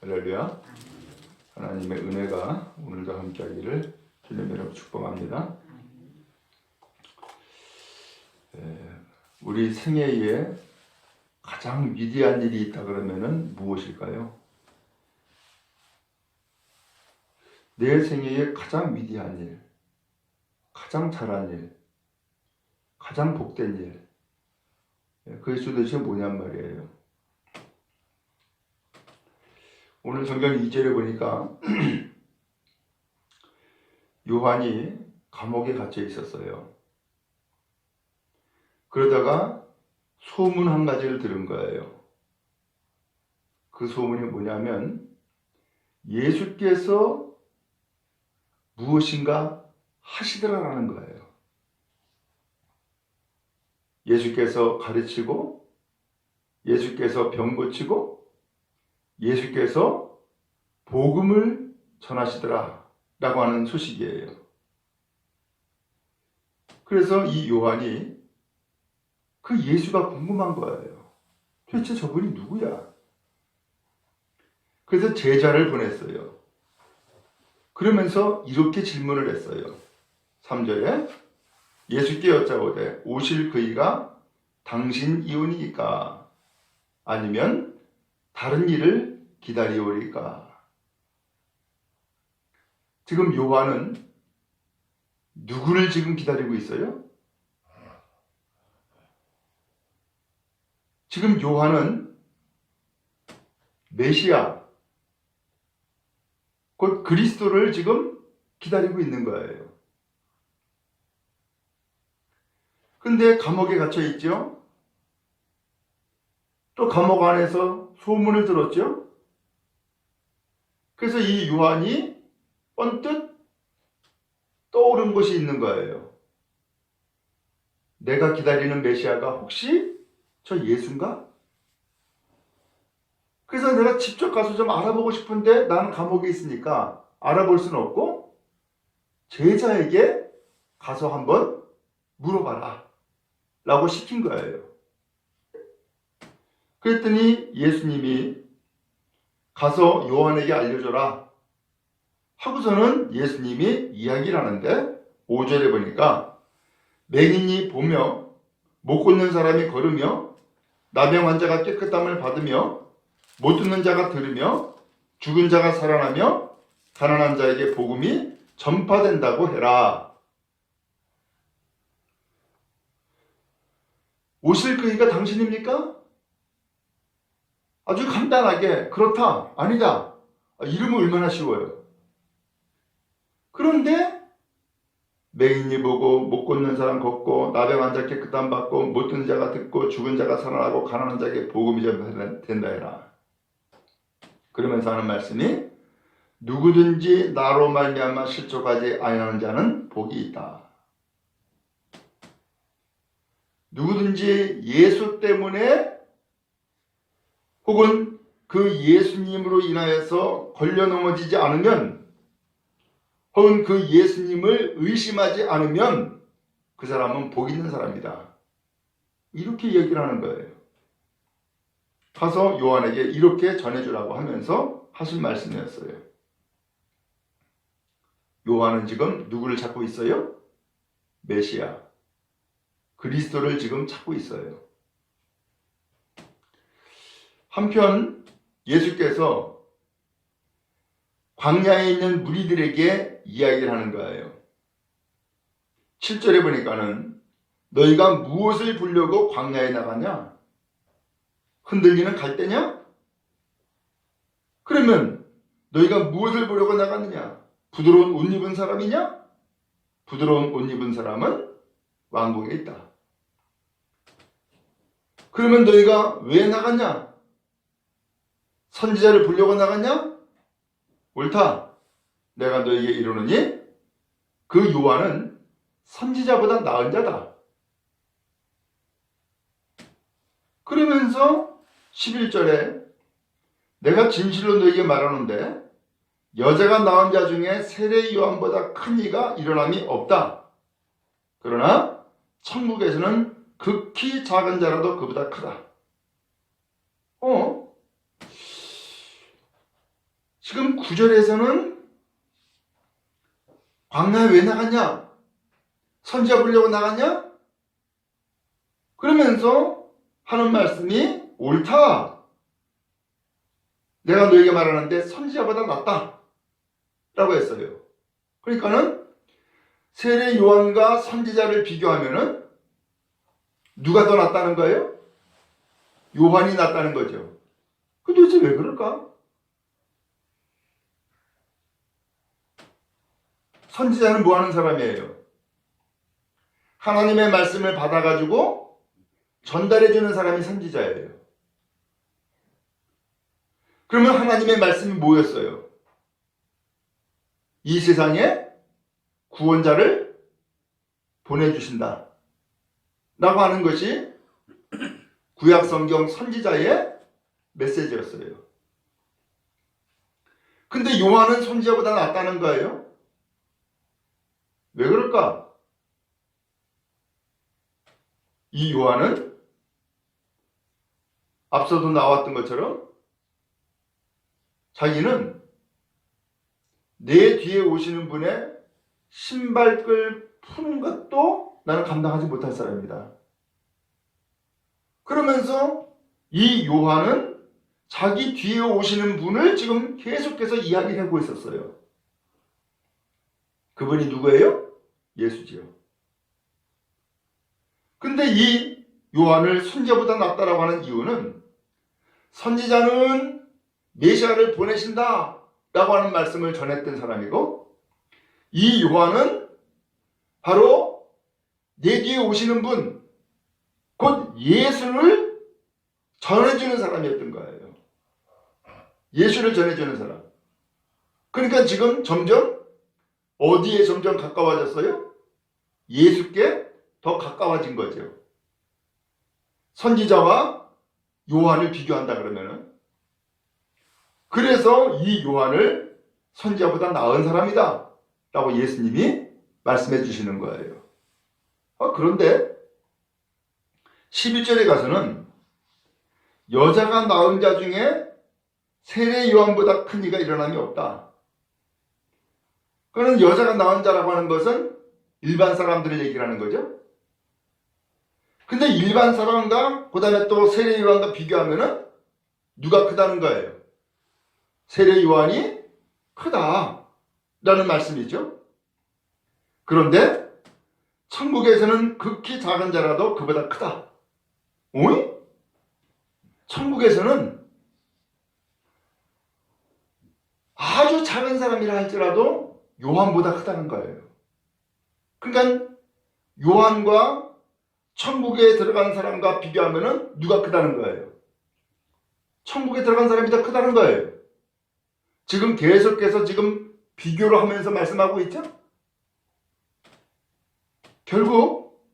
할렐루야. 하나님의 은혜가 오늘도 함께하기를 주님 이름으로 축복합니다. 우리 생애에 가장 위대한 일이 있다 그러면은 무엇일까요? 내 생애에 가장 위대한 일, 가장 잘한 일, 가장 복된 일, 그게 도대체 뭐냔 말이에요. 오늘 성경 2절에 보니까 요한이 감옥에 갇혀 있었어요. 그러다가 소문 한 가지를 들은 거예요. 그 소문이 뭐냐면 예수께서 무엇인가 하시더라라는 거예요. 예수께서 가르치고, 예수께서 병 고치고, 예수께서 복음을 전하시더라 라고 하는 소식이에요. 그래서 이 요한이 그 예수가 궁금한 거예요. 도대체 저분이 누구야? 그래서 제자를 보냈어요. 그러면서 이렇게 질문을 했어요. 3절에 예수께 여짜오되 오실 그이가 당신 이오니이까 아니면 다른 일을 기다리오리까? 지금 요한은 누구를 지금 기다리고 있어요? 지금 요한은 메시아, 곧 그리스도를 지금 기다리고 있는 거예요. 근데 감옥에 갇혀 있죠? 또 감옥 안에서 소문을 들었죠? 그래서 이 요한이 번뜩 떠오른 것이 있는 거예요. 내가 기다리는 메시아가 혹시 저 예수인가? 그래서 내가 직접 가서 좀 알아보고 싶은데 나는 감옥에 있으니까 알아볼 수는 없고 제자에게 가서 한번 물어봐라 라고 시킨 거예요. 그랬더니 예수님이 가서 요한에게 알려줘라 하고서는 예수님이 이야기를 하는데 5절에 보니까 맹인이 보며 못 걷는 사람이 걸으며 나병 환자가 깨끗함을 받으며 못 듣는 자가 들으며 죽은 자가 살아나며 가난한 자에게 복음이 전파된다고 해라. 오실 그이가 당신입니까? 아주 간단하게 그렇다, 아니다. 이름은 얼마나 쉬워요. 그런데 맹인이 보고 못 걷는 사람 걷고 나병 환자 깨끗함 받고 못 듣는 자가 듣고 죽은 자가 살아나고 가난한 자에게 복음이 전파된다 해라. 그러면서 하는 말씀이 누구든지 나로 말미암아 실족하지 아니하는 자는 복이 있다. 누구든지 예수 때문에 혹은 그 예수님으로 인하여서 걸려 넘어지지 않으면 혹은 그 예수님을 의심하지 않으면 그 사람은 복 있는 사람이다. 이렇게 얘기를 하는 거예요. 가서 요한에게 이렇게 전해주라고 하면서 하신 말씀이었어요. 요한은 지금 누구를 찾고 있어요? 메시아, 그리스도를 지금 찾고 있어요. 한편 예수께서 광야에 있는 무리들에게 이야기를 하는 거예요. 7절에 보니까는 너희가 무엇을 보려고 광야에 나가냐? 흔들리는 갈대냐? 그러면 너희가 무엇을 보려고 나갔느냐? 부드러운 옷 입은 사람이냐? 부드러운 옷 입은 사람은 왕궁에 있다. 그러면 너희가 왜 나갔냐? 선지자를 보려고 나갔냐? 옳다. 내가 너희에게 이르노니 그 요한은 선지자보다 나은 자다. 그러면서 11절에 내가 진실로 너희에게 말하는데 여자가 낳은 자 중에 세례 요한보다 큰 이가 일어남이 없다. 그러나 천국에서는 극히 작은 자라도 그보다 크다. 지금 9절에서는 광야에 왜 나갔냐? 선지자 보려고 나갔냐? 그러면서 하는 말씀이 옳다. 내가 너에게 말하는데 선지자보다 낫다. 라고 했어요. 그러니까는 세례 요한과 선지자를 비교하면은 누가 더 낫다는 거예요? 요한이 낫다는 거죠. 그 도대체 왜 그럴까? 선지자는 뭐 하는 사람이에요? 하나님의 말씀을 받아가지고 전달해주는 사람이 선지자예요. 그러면 하나님의 말씀이 뭐였어요? 이 세상에 구원자를 보내주신다 라고 하는 것이 구약성경 선지자의 메시지였어요. 근데 요한은 선지자보다 낫다는 거예요. 왜 그럴까? 이 요한은 앞서도 나왔던 것처럼 자기는 내 뒤에 오시는 분의 신발끈 푸는 것도 나는 감당하지 못할 사람이다. 그러면서 이 요한은 자기 뒤에 오시는 분을 지금 계속해서 이야기하고 있었어요. 그분이 누구예요? 예수지요. 근데 이 요한을 선지자보다 낫다라고 하는 이유는 선지자는 메시아를 보내신다 라고 하는 말씀을 전했던 사람이고, 이 요한은 바로 내 뒤에 오시는 분, 곧 예수를 전해주는 사람이었던 거예요. 예수를 전해주는 사람. 그러니까 지금 점점 어디에 점점 가까워졌어요? 예수께 더 가까워진 거죠. 선지자와 요한을 비교한다 그러면은. 그래서 이 요한을 선지자보다 나은 사람이다 라고 예수님이 말씀해 주시는 거예요. 그런데 11절에 가서는 여자가 낳은 자 중에 세례 요한보다 큰 이가 일어남이 없다. 그는 여자가 낳은 자라고 하는 것은 일반 사람들을 얘기를 하는 거죠. 근데 일반 사람과 그 다음에 또 세례 요한과 비교하면은 누가 크다는 거예요? 세례 요한이 크다 라는 말씀이죠. 그런데 천국에서는 극히 작은 자라도 그보다 크다. 오이? 천국에서는 아주 작은 사람이라 할지라도 요한보다 크다는 거예요. 그러니까 요한과 천국에 들어간 사람과 비교하면 누가 크다는 거예요? 천국에 들어간 사람이 더 크다는 거예요. 지금 계속해서 지금 비교를 하면서 말씀하고 있죠? 결국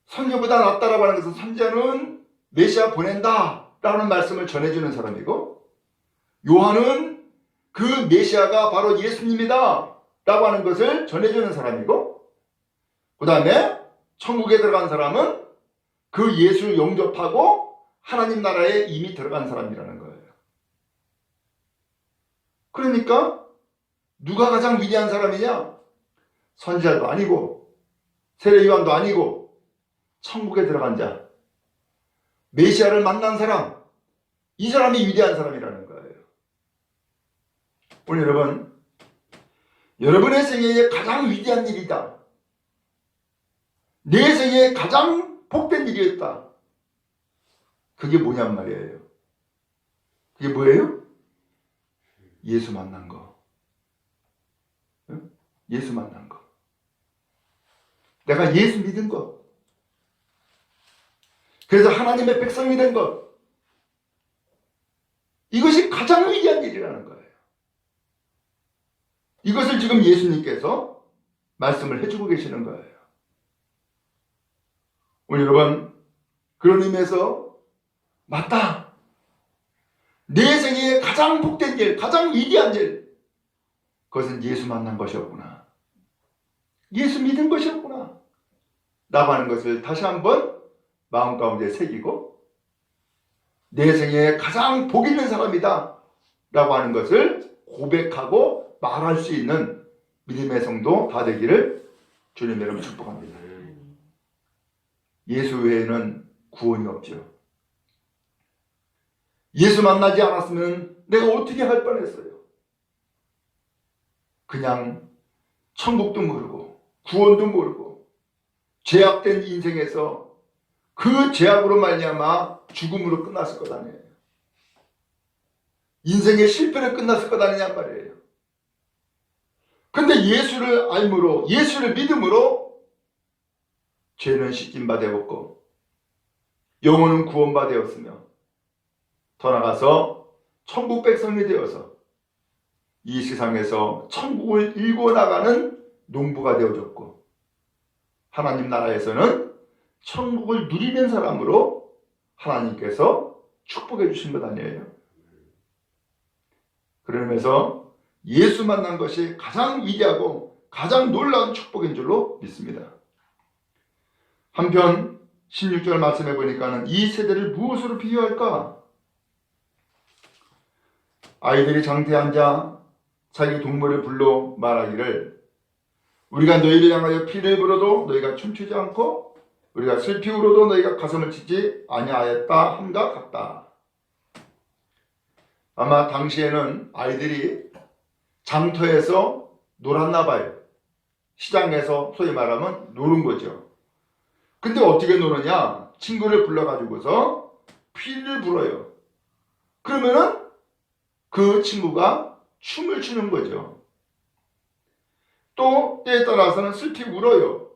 선지자보다 낫다라고 하는 것은 선지자는 메시아 보낸다 라는 말씀을 전해주는 사람이고, 요한은 그 메시아가 바로 예수님이다 라고 하는 것을 전해주는 사람이고, 그 다음에 천국에 들어간 사람은 그 예수를 영접하고 하나님 나라에 이미 들어간 사람이라는 거예요. 그러니까 누가 가장 위대한 사람이냐? 선지자도 아니고 세례 요한도 아니고 천국에 들어간 자, 메시아를 만난 사람, 이 사람이 위대한 사람이라는 거예요. 오늘 여러분, 여러분의 생애에 가장 위대한 일이다, 내 생애에 가장 복된 일이었다, 그게 뭐냔 말이에요. 그게 뭐예요? 예수 만난 거. 예수 만난 거. 내가 예수 믿은 것. 그래서 하나님의 백성이 된 것. 이것이 가장 위대한 일이라는 거예요. 이것을 지금 예수님께서 말씀을 해주고 계시는 거예요. 오늘 여러분, 그런 의미에서 맞다, 내 생애의 가장 복된 일, 가장 위대한 일, 그것은 예수 만난 것이었구나. 예수 믿은 것이었구나. 라고 하는 것을 다시 한번 마음 가운데 새기고 내 생애의 가장 복 있는 사람이다 라고 하는 것을 고백하고 말할 수 있는 믿음의 성도 다 되기를 주님 여러분 축복합니다. 예수 외에는 구원이 없죠. 예수 만나지 않았으면 내가 어떻게 할 뻔했어요. 그냥 천국도 모르고 구원도 모르고 죄악된 인생에서 그 죄악으로 말미암아 죽음으로 끝났을 것 아니에요. 인생의 실패로 끝났을 것 아니냔 말이에요. 근데 예수를 알므로, 예수를 믿음으로 죄는 씻긴 바 되었고 영혼은 구원 바 되었으며 더 나아가서 천국 백성이 되어서 이 세상에서 천국을 일궈 나가는 농부가 되어졌고 하나님 나라에서는 천국을 누리는 사람으로 하나님께서 축복해 주신 것 아니에요. 그러면서 예수 만난 것이 가장 위대하고 가장 놀라운 축복인 줄로 믿습니다. 한편 16절 말씀해 보니까는 이 세대를 무엇으로 비유할까? 아이들이 장터에 앉아 자기 동물을 불러 말하기를 우리가 너희를 향하여 피를 불어도 너희가 춤추지 않고 우리가 슬피 울어도 너희가 가슴을 치지 아니하였다 함과 같다. 아마 당시에는 아이들이 장터에서 놀았나 봐요. 시장에서 소위 말하면 노는 거죠. 근데 어떻게 노느냐? 친구를 불러가지고서 피를 불어요. 그러면은 그 친구가 춤을 추는 거죠. 또 때에 따라서는 슬피 울어요.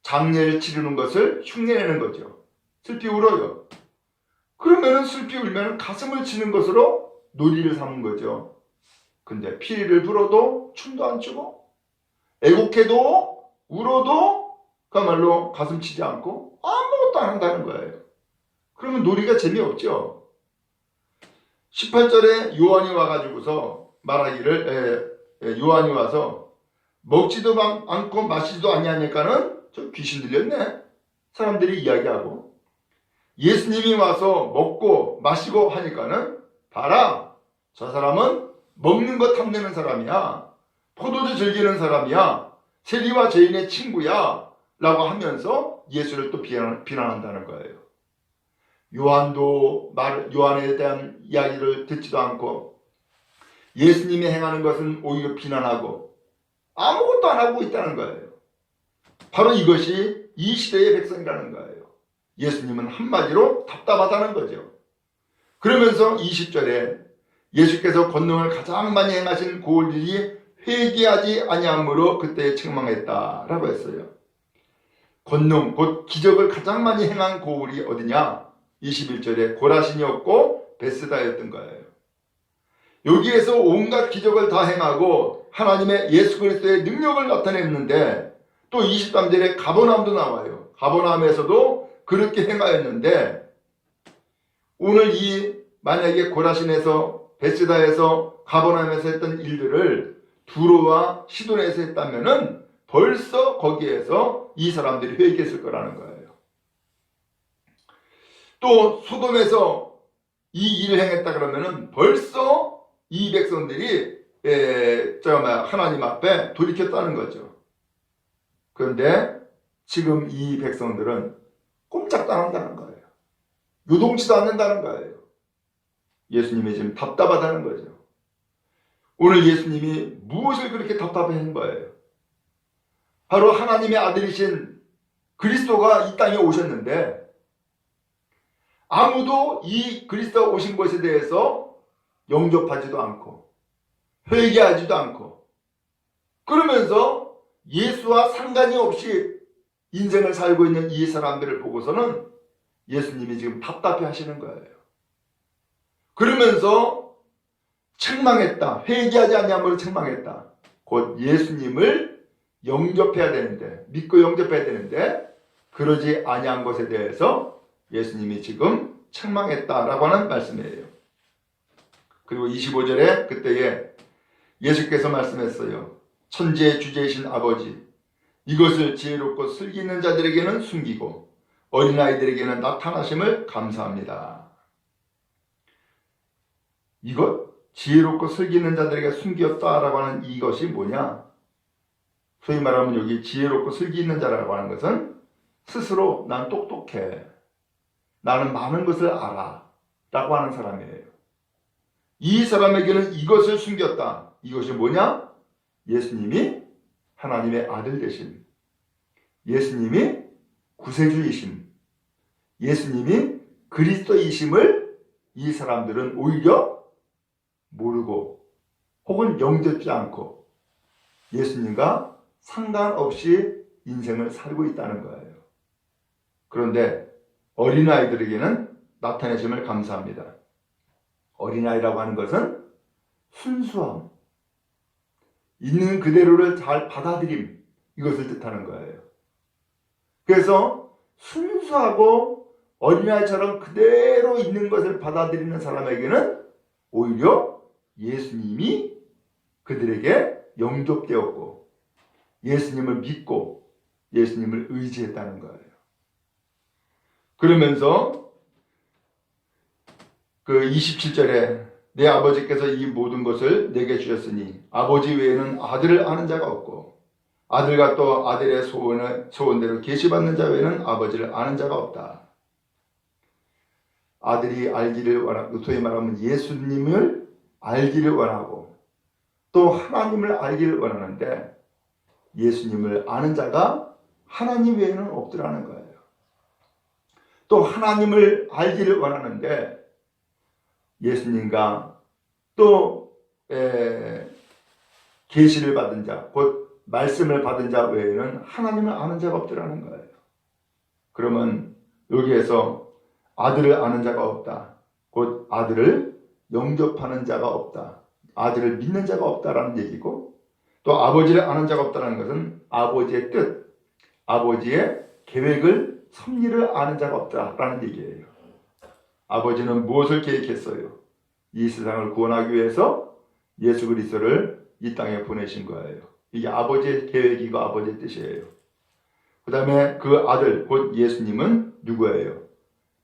장례를 치르는 것을 흉내내는 거죠. 슬피 울어요. 그러면은 슬피 울면 가슴을 치는 것으로 놀이를 삼은 거죠. 근데 피를 불어도 춤도 안 추고 애곡해도 울어도 그야말로 가슴 치지 않고 아무것도 안 한다는 거예요. 그러면 놀이가 재미없죠. 18절에 요한이 와가지고서 말하기를 요한이 와서 먹지도 않고 마시지도 아니하니까는 저 귀신 들렸네 사람들이 이야기하고 예수님이 와서 먹고 마시고 하니까는 봐라 저 사람은 먹는 거 탐내는 사람이야. 포도주 즐기는 사람이야. 세리와 죄인의 친구야 라고 하면서 예수를 또 비난한다는 거예요. 요한에 대한 이야기를 듣지도 않고 예수님이 행하는 것은 오히려 비난하고 아무것도 안 하고 있다는 거예요. 바로 이것이 이 시대의 백성이라는 거예요. 예수님은 한마디로 답답하다는 거죠. 그러면서 20절에 예수께서 권능을 가장 많이 행하신 고을들이 회개하지 아니함으로 그때 책망했다라고 했어요. 권능, 곧 기적을 가장 많이 행한 고을이 어디냐? 21절에 고라신이었고 베스다였던 거예요. 여기에서 온갖 기적을 다 행하고 하나님의 예수 그리스도의 능력을 나타냈는데 또 23절에 가버나움도 나와요. 가버나움에서도 그렇게 행하였는데 오늘 만약에 고라신에서 베스다에서 가버나움에서 했던 일들을 두로와 시돈에서 했다면은 벌써 거기에서 이 사람들이 회개했을 거라는 거예요. 또 소돔에서 이 일을 행했다 그러면은 벌써 이 백성들이 하나님 앞에 돌이켰다는 거죠. 그런데 지금 이 백성들은 꼼짝도 안 한다는 거예요. 요동치도 않는다는 거예요. 예수님이 지금 답답하다는 거죠. 오늘 예수님이 무엇을 그렇게 답답해한 거예요? 바로 하나님의 아들이신 그리스도가 이 땅에 오셨는데 아무도 이 그리스도가 오신 것에 대해서 영접하지도 않고 회개하지도 않고 그러면서 예수와 상관이 없이 인생을 살고 있는 이 사람들을 보고서는 예수님이 지금 답답해 하시는 거예요. 그러면서 책망했다. 회개하지 않냐므로 책망했다. 곧 예수님을 영접해야 되는데 믿고 영접해야 되는데 그러지 아니한 것에 대해서 예수님이 지금 책망했다라고 하는 말씀이에요. 그리고 25절에 그때에 예수께서 말씀했어요. 천지의 주제이신 아버지, 이것을 지혜롭고 슬기 있는 자들에게는 숨기고 어린아이들에게는 나타나심을 감사합니다. 이것 지혜롭고 슬기 있는 자들에게 숨겼다라고 하는 이것이 뭐냐? 소위 말하면 여기 지혜롭고 슬기 있는 자라고 하는 것은 스스로 난 똑똑해, 나는 많은 것을 알아 라고 하는 사람이에요. 이 사람에게는 이것을 숨겼다. 이것이 뭐냐? 예수님이 하나님의 아들 되심, 예수님이 구세주이심, 예수님이 그리스도이심을 이 사람들은 오히려 모르고 혹은 영접지 않고 예수님과 상관없이 인생을 살고 있다는 거예요. 그런데 어린아이들에게는 나타내심을 감사합니다. 어린아이라고 하는 것은 순수함, 있는 그대로를 잘 받아들임, 이것을 뜻하는 거예요. 그래서 순수하고 어린아이처럼 그대로 있는 것을 받아들이는 사람에게는 오히려 예수님이 그들에게 영접되었고 예수님을 믿고 예수님을 의지했다는 거예요. 그러면서 그 27절에 내 아버지께서 이 모든 것을 내게 주셨으니 아버지 외에는 아들을 아는 자가 없고 아들과 또 아들의 소원대로 계시받는 자 외에는 아버지를 아는 자가 없다. 아들이 알기를 원하고, 소위 말하면 예수님을 알기를 원하고 또 하나님을 알기를 원하는데 예수님을 아는 자가 하나님 외에는 없더라는 거예요. 또 하나님을 알기를 원하는데 예수님과 또 계시를 받은 자, 곧 말씀을 받은 자 외에는 하나님을 아는 자가 없더라는 거예요. 그러면 여기에서 아들을 아는 자가 없다, 곧 아들을 영접하는 자가 없다, 아들을 믿는 자가 없다라는 얘기고, 또 아버지를 아는 자가 없다는 것은 아버지의 뜻, 아버지의 계획을, 섭리를 아는 자가 없다라는 얘기예요. 아버지는 무엇을 계획했어요? 이 세상을 구원하기 위해서 예수 그리스도를 이 땅에 보내신 거예요. 이게 아버지의 계획이고 아버지의 뜻이에요. 그 다음에 그 아들, 곧 예수님은 누구예요?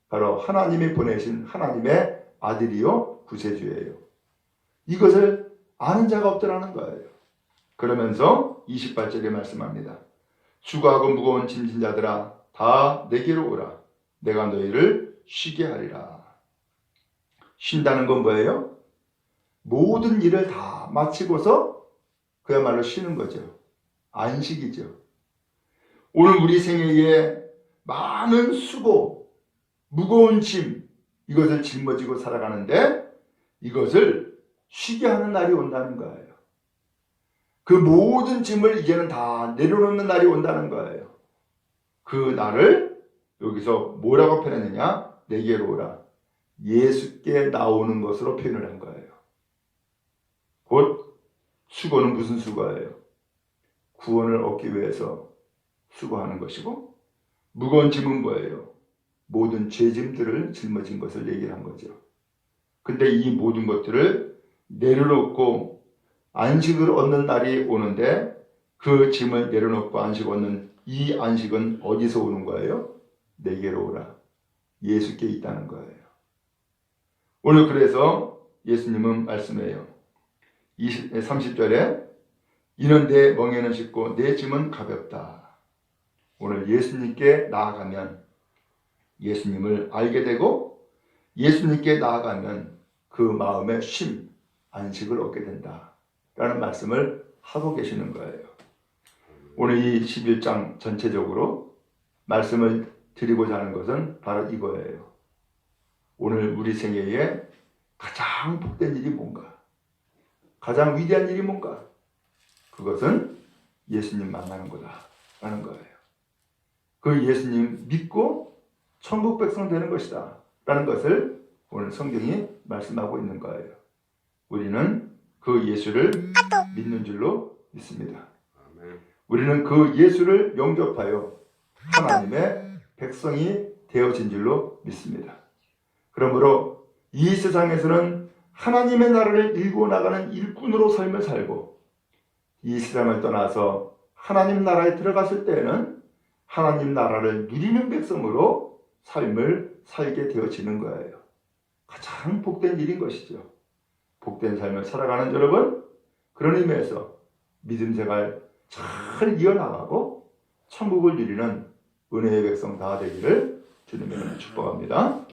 바로 하나님이 보내신 하나님의 아들이요 구세주예요. 이것을 아는 자가 없더라는 거예요. 그러면서 28절에 말씀합니다. 수고하고 무거운 짐진 자들아 다 내게로 오라. 내가 너희를 쉬게 하리라. 쉰다는 건 뭐예요? 모든 일을 다 마치고서 그야말로 쉬는 거죠. 안식이죠. 오늘 우리 생애에 많은 수고, 무거운 짐, 이것을 짊어지고 살아가는데 이것을 쉬게 하는 날이 온다는 거예요. 그 모든 짐을 이제는 다 내려놓는 날이 온다는 거예요. 그 날을 여기서 뭐라고 표현했느냐? 내게로 오라. 예수께 나오는 것으로 표현을 한 거예요. 곧 수고는 무슨 수고예요? 구원을 얻기 위해서 수고하는 것이고, 무거운 짐은 뭐예요? 모든 죄짐들을 짊어진 것을 얘기를 한 거죠. 근데 이 모든 것들을 내려놓고 안식을 얻는 날이 오는데 그 짐을 내려놓고 안식을 얻는 이 안식은 어디서 오는 거예요? 내게로 오라. 예수께 있다는 거예요. 오늘 그래서 예수님은 말씀해요. 30절에 이는 내 멍에는 쉽고 내 짐은 가볍다. 오늘 예수님께 나아가면 예수님을 알게 되고 예수님께 나아가면 그 마음의 쉼, 안식을 얻게 된다 라는 말씀을 하고 계시는 거예요. 오늘 이 11장 전체적으로 말씀을 드리고자 하는 것은 바로 이거예요. 오늘 우리 생애에 가장 복된 일이 뭔가? 가장 위대한 일이 뭔가? 그것은 예수님 만나는 거다라는 거예요. 그 예수님 믿고 천국 백성 되는 것이다 라는 것을 오늘 성경이 말씀하고 있는 거예요. 우리는 그 예수를 믿는 줄로 믿습니다. 우리는 그 예수를 영접하여 하나님의 백성이 되어진 줄로 믿습니다. 그러므로 이 세상에서는 하나님의 나라를 일구어 나가는 일꾼으로 삶을 살고 이 세상을 떠나서 하나님 나라에 들어갔을 때에는 하나님 나라를 누리는 백성으로 삶을 살게 되어지는 거예요. 가장 복된 일인 것이죠. 복된 삶을 살아가는 여러분, 그런 의미에서 믿음 생활 잘 이어나가고 천국을 누리는 은혜의 백성 다 되기를 주님의 이름으로 축복합니다.